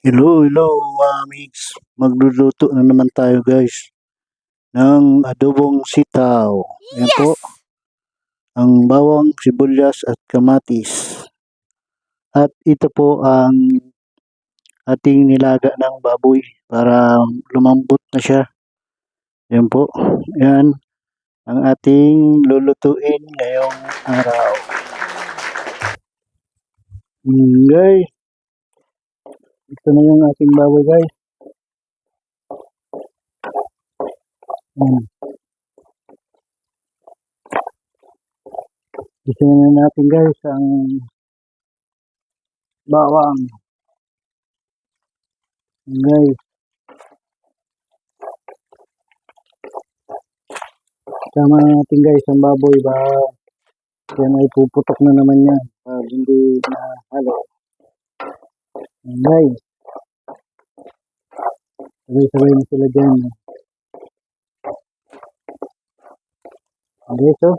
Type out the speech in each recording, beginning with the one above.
Hello, hello mix. Magluluto na naman tayo guys ng adobong sitaw. Ayan po, ang bawang, sibuyas at kamatis. At ito po ang ating nilaga ng baboy para lumambot na siya. Ayan po, yan ang ating lulutuin ngayong araw. Guys, ito na yung ating baboy guys. Gusto na natin guys ang bawang. Guys, sama natin guys ang baboy ba yan ay puputok na naman yan pag hindi na halo. Guys, sabay-sabay na sila dyan. Okay, so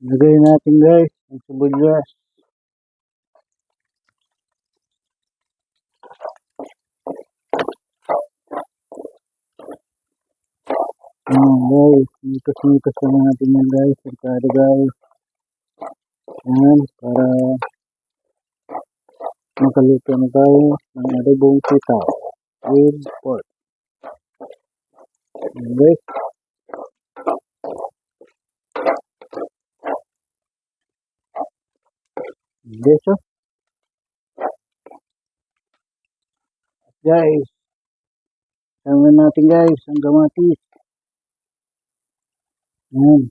lagay natin guys ang sibuyas. Guys, mikas-mikas lang natin yan guys. Pagkada guys. Yan, para makaluto na tayo ng adobong sitaw with pork. Yan guys. Okay, so guys, sama natin guys ang kamatis. Yan.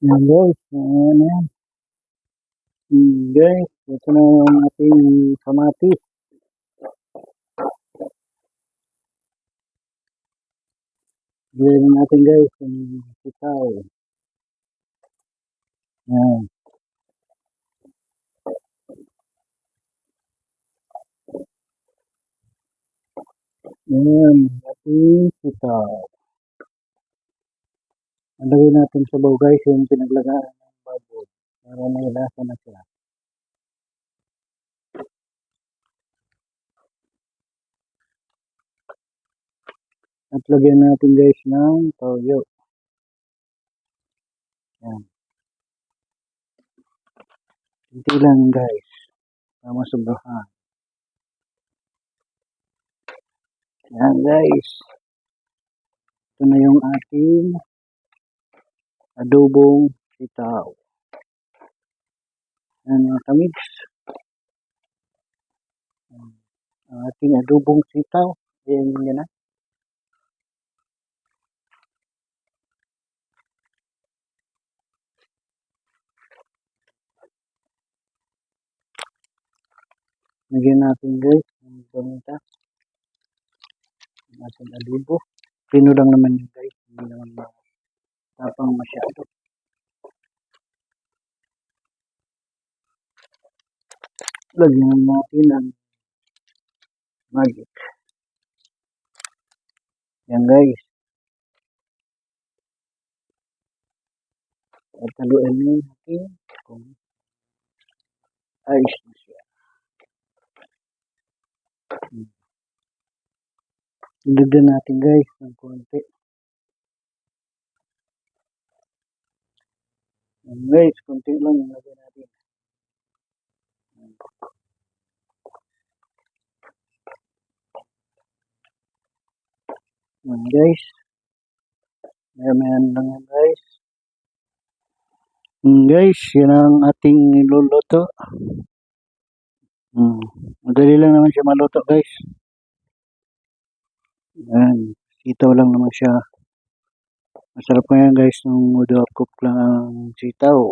Yan guys, yan. Guys, ito na yung ating kamatis. Gawin natin guys yung sitaw. Yan. Yan, ating sitaw. Lagay natin sa baw guys yung pinaglagaan ng baboy para may lasa na siya. At lagyan natin guys ng toyo. Yan. Hindi lang guys. Tama sobrahan. Yan guys. Ito na yung ating adobong sitaw. Yan mga kamix. Ang ating adobong sitaw. Yan yan na. Lagyan natin guys ang gamita. Ang ating adobo. Pino lang naman yun guys. Hindi naman matapang masyado. Lagyan natin ang magic. Yan guys. At haluan natin kung ayos na siya. Lagyan natin guys ng konti. Yan guys, konti lang yung lagyan natin. Yan guys. Mayan lang yan guys. Guys, yan ang ating niluluto. Madali lang naman siya maluto guys. Yan, sitaw lang naman siya. Masarap ngayon guys nung cook lang ang sitaw.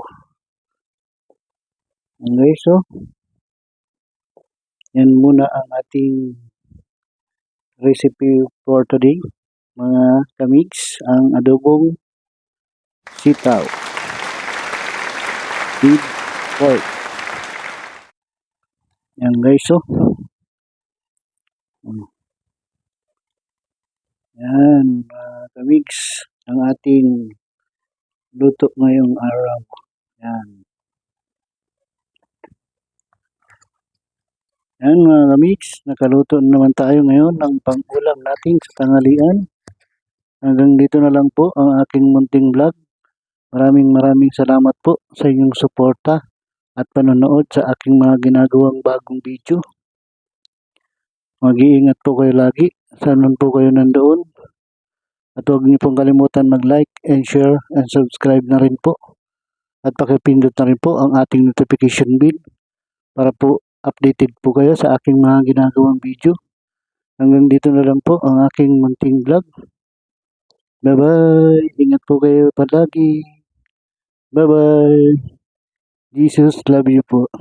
Yan guys, so yan muna ang ating recipe for today. Mga kamigs, ang adobong sitaw with pork. Yan guys, so yan, kamigs ang ating luto ngayong araw. Yan. Yan mga kamigs, nakaluto na naman tayo ngayon ng pang-ulam natin sa tanghalian. Hanggang dito na lang po ang aking munting vlog. Maraming salamat po sa inyong suporta at panonood sa aking mga ginagawang bagong video. Mag-iingat po kayo lagi. Saan po kayo nandoon. At huwag niyo pong kalimutan mag-like and share and subscribe na rin po. At pakipindot na rin po ang ating notification bell para po updated po kayo sa aking mga ginagawang video. Hanggang dito na lang po ang aking munting vlog. Bye-bye. Ingat po kayo palagi. Bye-bye. Jesus love you po.